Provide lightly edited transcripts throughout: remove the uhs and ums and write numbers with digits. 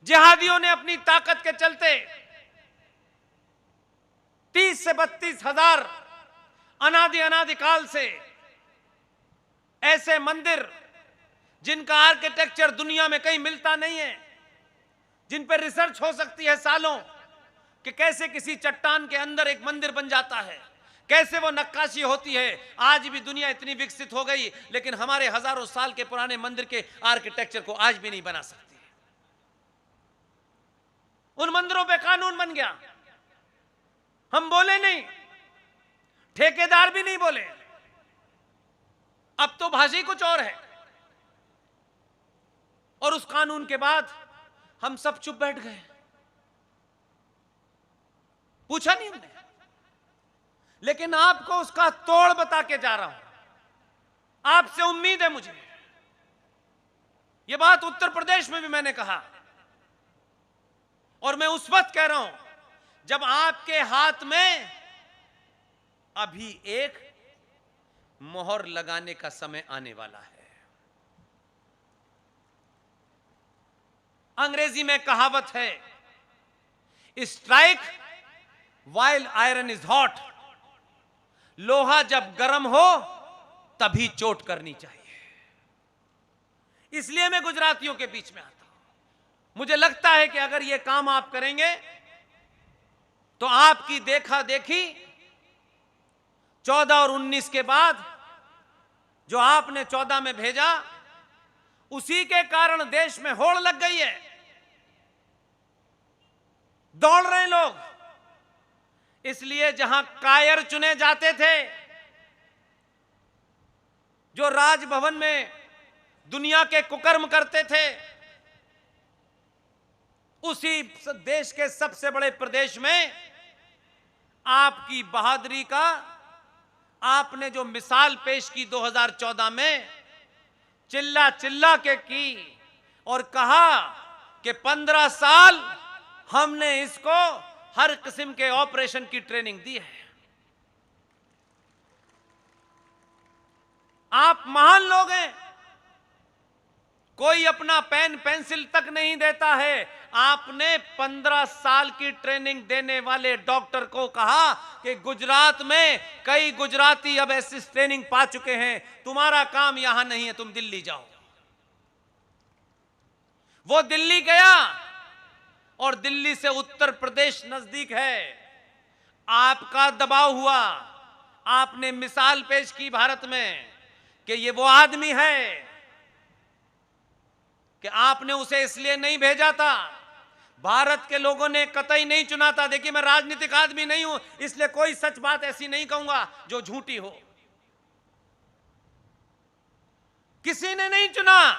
जिहादियों ने अपनी ताकत के चलते 30 से 32 हजार अनादिकाल से ऐसे मंदिर जिनका आर्किटेक्चर दुनिया में कहीं मिलता नहीं है, जिन पर रिसर्च हो सकती है सालों कि कैसे किसी चट्टान के अंदर एक मंदिर बन जाता है, कैसे वो नक्काशी होती है। आज भी दुनिया इतनी विकसित हो गई, लेकिन हमारे हजारों साल के पुराने मंदिर के आर्किटेक्चर को आज भी नहीं बना सकती। उन मंदिरों पे कानून बन गया, हम बोले नहीं, ठेकेदार भी नहीं बोले। अब तो भाषा ही कुछ और है। और उस कानून के बाद हम सब चुप बैठ गए, पूछा नहीं हमने। लेकिन आपको उसका तोड़ बता के जा रहा हूं। आपसे उम्मीद है मुझे, यह बात उत्तर प्रदेश में भी मैंने कहा, और मैं उस वक्त कह रहा हूं जब आपके हाथ में अभी एक मोहर लगाने का समय आने वाला है। अंग्रेजी में कहावत है, strike while iron is hot. लोहा जब गर्म हो तभी चोट करनी चाहिए। इसलिए मैं गुजरातियों के बीच में आता हूं। मुझे लगता है कि अगर यह काम आप करेंगे तो आपकी देखा देखी 14 और 19 के बाद जो आपने 14 में भेजा, उसी के कारण देश में होड़ लग गई है। दौड़ रहे हैं लोग। इसलिए जहां कायर चुने जाते थे, जो राजभवन में दुनिया के कुकर्म करते थे, उसी देश के सबसे बड़े प्रदेश में आपकी बहादुरी का आपने जो मिसाल पेश की 2014 में, चिल्ला चिल्ला के की और कहा कि 15 साल हमने इसको हर किस्म के ऑपरेशन की ट्रेनिंग दी है। आप महान लोग हैं। कोई अपना पेन पेंसिल तक नहीं देता है। आपने 15 साल की ट्रेनिंग देने वाले डॉक्टर को कहा कि गुजरात में कई गुजराती अब ऐसी ट्रेनिंग पा चुके हैं, तुम्हारा काम यहां नहीं है, तुम दिल्ली जाओ। वो दिल्ली गया और दिल्ली से उत्तर प्रदेश नजदीक है। आपका दबाव हुआ, आपने मिसाल पेश की भारत में कि ये वो आदमी है, कि आपने उसे इसलिए नहीं भेजा था। भारत के लोगों ने कतई नहीं चुना था। देखिए, मैं राजनीतिक आदमी नहीं हूं, इसलिए कोई सच बात ऐसी नहीं कहूंगा जो झूठी हो। किसी ने नहीं चुना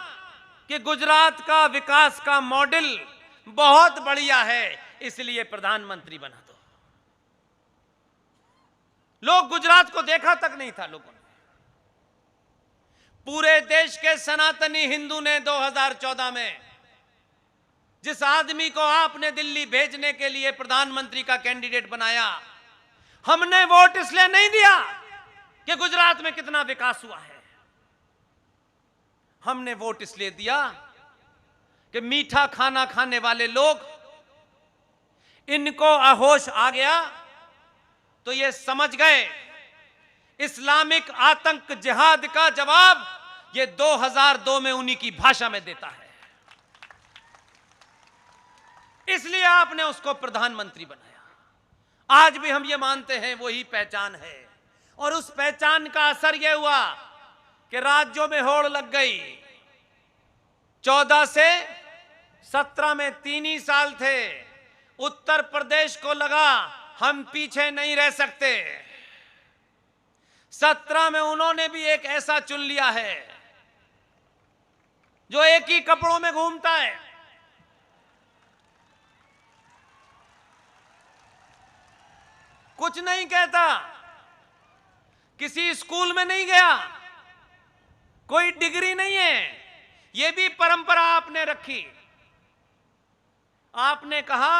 कि गुजरात का विकास का मॉडल बहुत बढ़िया है, इसलिए प्रधानमंत्री बना दो। लोग गुजरात को देखा तक नहीं था लोगों ने। पूरे देश के सनातनी हिंदू ने 2014 में जिस आदमी को आपने दिल्ली भेजने के लिए प्रधानमंत्री का कैंडिडेट बनाया, हमने वोट इसलिए नहीं दिया कि गुजरात में कितना विकास हुआ है। हमने वोट इसलिए दिया कि मीठा खाना खाने वाले लोग, इनको अहोश आ गया तो ये समझ गए इस्लामिक आतंक जिहाद का जवाब ये 2002 में उन्हीं की भाषा में देता है। इसलिए आपने उसको प्रधानमंत्री बनाया। आज भी हम ये मानते हैं वही पहचान है, और उस पहचान का असर यह हुआ कि राज्यों में होड़ लग गई। 14 से 17 में 3 ही साल थे। उत्तर प्रदेश को लगा हम पीछे नहीं रह सकते। 17 में उन्होंने भी एक ऐसा चुन लिया है जो एक ही कपड़ों में घूमता है। कुछ नहीं कहता, किसी स्कूल में नहीं गया, कोई डिग्री नहीं है। यह भी परंपरा आपने रखी। आपने कहा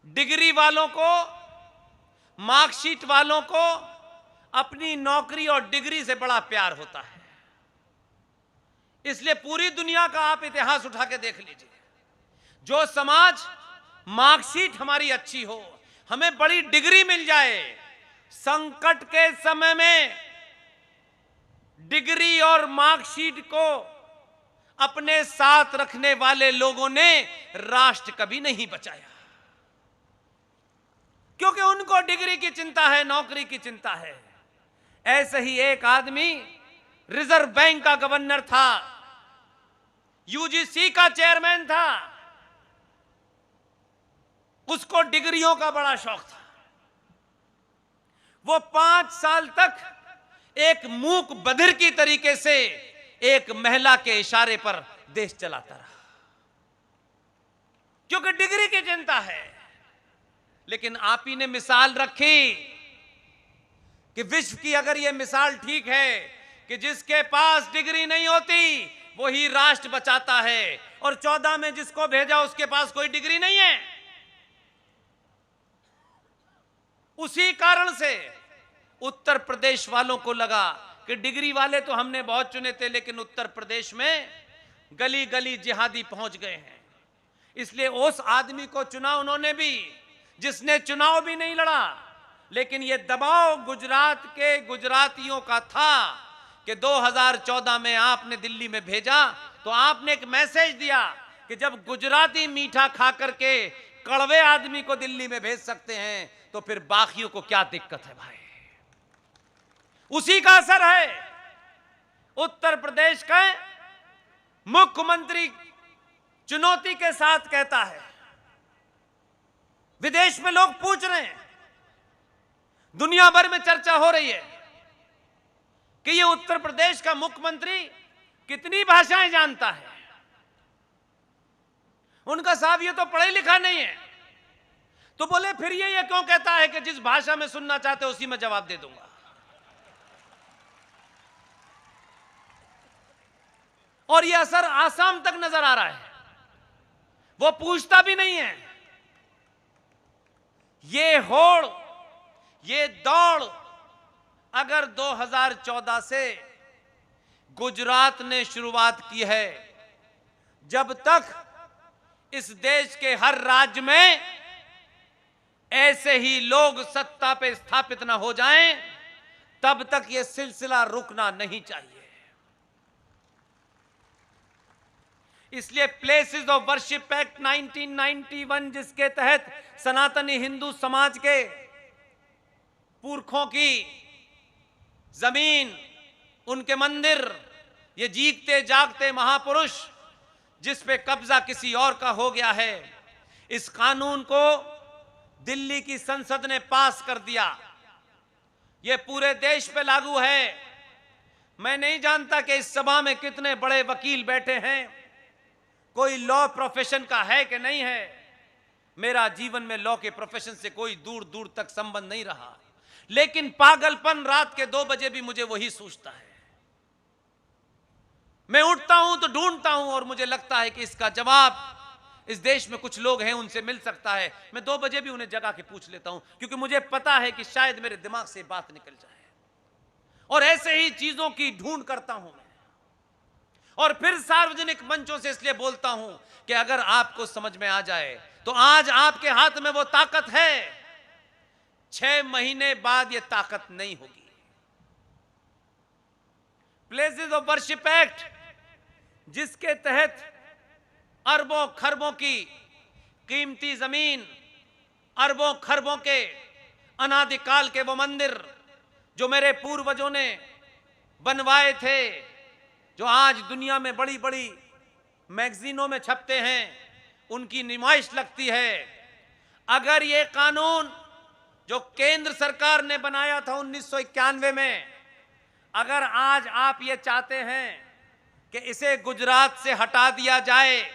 डिग्री वालों को, मार्कशीट वालों को अपनी नौकरी और डिग्री से बड़ा प्यार होता है। इसलिए पूरी दुनिया का आप इतिहास उठा के देख लीजिए, जो समाज मार्कशीट हमारी अच्छी हो, हमें बड़ी डिग्री मिल जाए, संकट के समय में डिग्री और मार्कशीट को अपने साथ रखने वाले लोगों ने राष्ट्र कभी नहीं बचाया, क्योंकि उनको डिग्री की चिंता है, नौकरी की चिंता है। ऐसे ही एक आदमी रिजर्व बैंक का गवर्नर था, यूजीसी का चेयरमैन था, उसको डिग्रियों का बड़ा शौक था। वो 5 साल तक एक मूक बधिर की तरीके से एक महिला के इशारे पर देश चलाता रहा, क्योंकि डिग्री की चिंता है। लेकिन आप ही ने मिसाल रखी कि विश्व की अगर यह मिसाल ठीक है कि जिसके पास डिग्री नहीं होती वही राष्ट्र बचाता है, और 14 में जिसको भेजा उसके पास कोई डिग्री नहीं है। उसी कारण से उत्तर प्रदेश वालों को लगा कि डिग्री वाले तो हमने बहुत चुने थे, लेकिन उत्तर प्रदेश में गली गली जिहादी पहुंच गए हैं। इसलिए उस आदमी को चुना उन्होंने भी, जिसने चुनाव भी नहीं लड़ा, लेकिन यह दबाव गुजरात के गुजरातियों का था कि 2014 में आपने दिल्ली में भेजा तो आपने एक मैसेज दिया कि जब गुजराती मीठा खा करके कड़वे आदमी को दिल्ली में भेज सकते हैं तो फिर बाकियों को क्या दिक्कत है भाई। उसी का असर है। उत्तर प्रदेश का मुख्यमंत्री चुनौती के साथ कहता है, विदेश में लोग पूछ रहे हैं, दुनिया भर में चर्चा हो रही है कि ये उत्तर प्रदेश का मुख्यमंत्री कितनी भाषाएं जानता है। उनका साहब ये तो पढ़ा लिखा नहीं है। तो बोले फिर ये क्यों कहता है कि जिस भाषा में सुनना चाहते हो उसी में जवाब दे दूंगा। और ये असर आसाम तक नजर आ रहा है। वो पूछता भी नहीं है। ये होड़, ये दौड़ अगर 2014 से गुजरात ने शुरुआत की है, जब तक इस देश के हर राज्य में ऐसे ही लोग सत्ता पे स्थापित ना हो जाएं, तब तक यह सिलसिला रुकना नहीं चाहिए। इसलिए प्लेसेस ऑफ वर्शिप एक्ट 1991, जिसके तहत सनातनी हिंदू समाज के पुरखों की जमीन, उनके मंदिर, ये जीते जागते महापुरुष जिस पे कब्जा किसी और का हो गया है, इस कानून को दिल्ली की संसद ने पास कर दिया। ये पूरे देश पे लागू है। मैं नहीं जानता कि इस सभा में कितने बड़े वकील बैठे हैं, कोई लॉ प्रोफेशन का है कि नहीं है। मेरा जीवन में लॉ के प्रोफेशन से कोई दूर दूर तक संबंध नहीं रहा, लेकिन पागलपन रात के 2 बजे भी मुझे वही सूझता है। मैं उठता हूं तो ढूंढता हूं और मुझे लगता है कि इसका जवाब इस देश में कुछ लोग हैं उनसे मिल सकता है। मैं 2 बजे भी उन्हें जगा के पूछ लेता हूं, क्योंकि मुझे पता है कि शायद मेरे दिमाग से बात निकल जाए। और ऐसे ही चीजों की ढूंढ करता हूं मैं, और फिर सार्वजनिक मंचों से इसलिए बोलता हूं कि अगर आपको समझ में आ जाए तो आज आपके हाथ में वो ताकत है। 6 महीने बाद ये ताकत नहीं होगी। प्लेसेस ऑफ वर्शिप एक्ट, जिसके तहत अरबों खरबों की कीमती जमीन, अरबों खरबों के अनादिकाल के वो मंदिर जो मेरे पूर्वजों ने बनवाए थे, जो आज दुनिया में बड़ी बड़ी मैगजीनों में छपते हैं, उनकी नुमाइश लगती है। अगर ये कानून जो केंद्र सरकार ने बनाया था 1991 में, अगर आज आप ये चाहते हैं कि इसे गुजरात से हटा दिया जाए,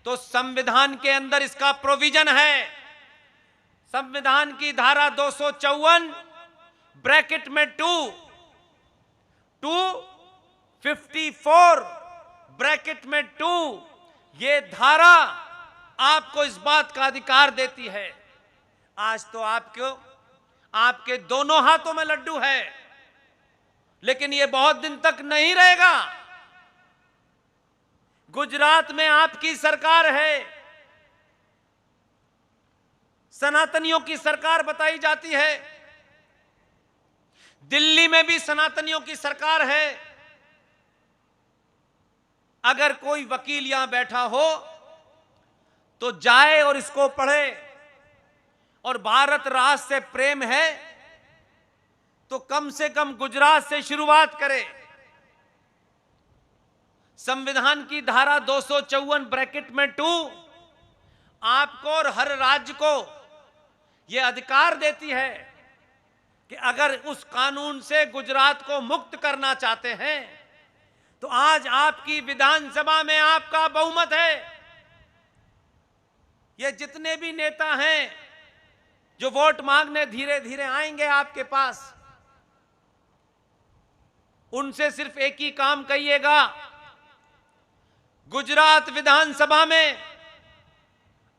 तो संविधान के अंदर इसका प्रोविजन है। संविधान की धारा 254 ब्रैकेट में 254 ब्रैकेट में 2, ये धारा आपको इस बात का अधिकार देती है। आज तो आपके दोनों हाथों में लड्डू है, लेकिन ये बहुत दिन तक नहीं रहेगा। गुजरात में आपकी सरकार है, सनातनियों की सरकार बताई जाती है। दिल्ली में भी सनातनियों की सरकार है। अगर कोई वकील यहां बैठा हो तो जाए और इसको पढ़े, और भारत राष्ट्र से प्रेम है तो कम से कम गुजरात से शुरुआत करे। संविधान की धारा 254 ब्रैकेट में 2 आपको और हर राज्य को यह अधिकार देती है कि अगर उस कानून से गुजरात को मुक्त करना चाहते हैं तो आज आपकी विधानसभा में आपका बहुमत है। ये जितने भी नेता हैं जो वोट मांगने धीरे धीरे आएंगे आपके पास, उनसे सिर्फ एक ही काम कहिएगा, गुजरात विधानसभा में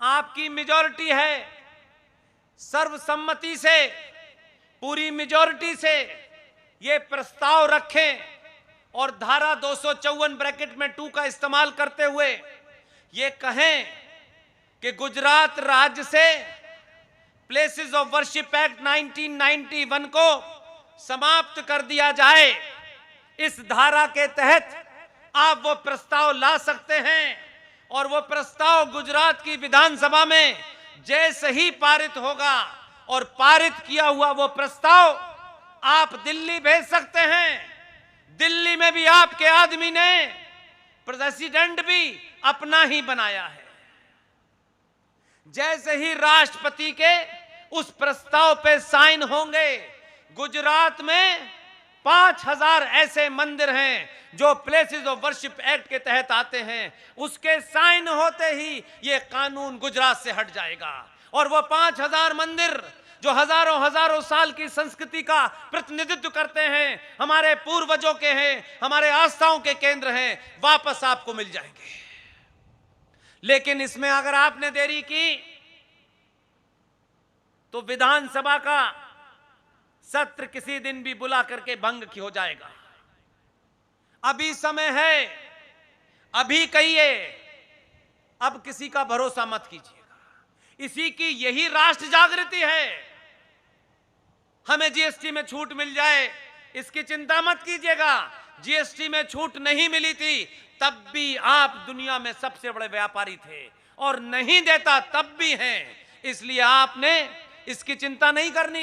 आपकी मेजॉरिटी है, सर्वसम्मति से, पूरी मेजॉरिटी से ये प्रस्ताव रखें और धारा 254 ब्रैकेट में 2 का इस्तेमाल करते हुए ये कहें कि गुजरात राज्य से प्लेसेस ऑफ वर्शिप एक्ट 1991 को समाप्त कर दिया जाए। इस धारा के तहत आप वो प्रस्ताव ला सकते हैं और वो प्रस्ताव गुजरात की विधानसभा में जैसे ही पारित होगा और पारित किया हुआ वो प्रस्ताव आप दिल्ली भेज सकते हैं। दिल्ली में भी आपके आदमी ने प्रेसिडेंट भी अपना ही बनाया है। जैसे ही राष्ट्रपति के उस प्रस्ताव पे साइन होंगे, गुजरात में 5000 ऐसे मंदिर हैं जो प्लेसेस ऑफ वर्शिप एक्ट के तहत आते हैं। उसके साइन होते ही ये कानून गुजरात से हट जाएगा और वो 5000 मंदिर जो हजारों हजारों साल की संस्कृति का प्रतिनिधित्व करते हैं, हमारे पूर्वजों के हैं, हमारे आस्थाओं के केंद्र हैं, वापस आपको मिल जाएंगे। लेकिन इसमें अगर आपने देरी की तो विधानसभा का सत्र किसी दिन भी बुला करके भंग हो जाएगा। अभी समय है, अभी कहिए, अब किसी का भरोसा मत कीजिएगा। इसी की यही राष्ट्र जागृति है। हमें जीएसटी में छूट मिल जाए इसकी चिंता मत कीजिएगा। जीएसटी में छूट नहीं मिली थी तब भी आप दुनिया में सबसे बड़े व्यापारी थे और नहीं देता तब भी हैं। इसलिए आपने इसकी चिंता नहीं करनी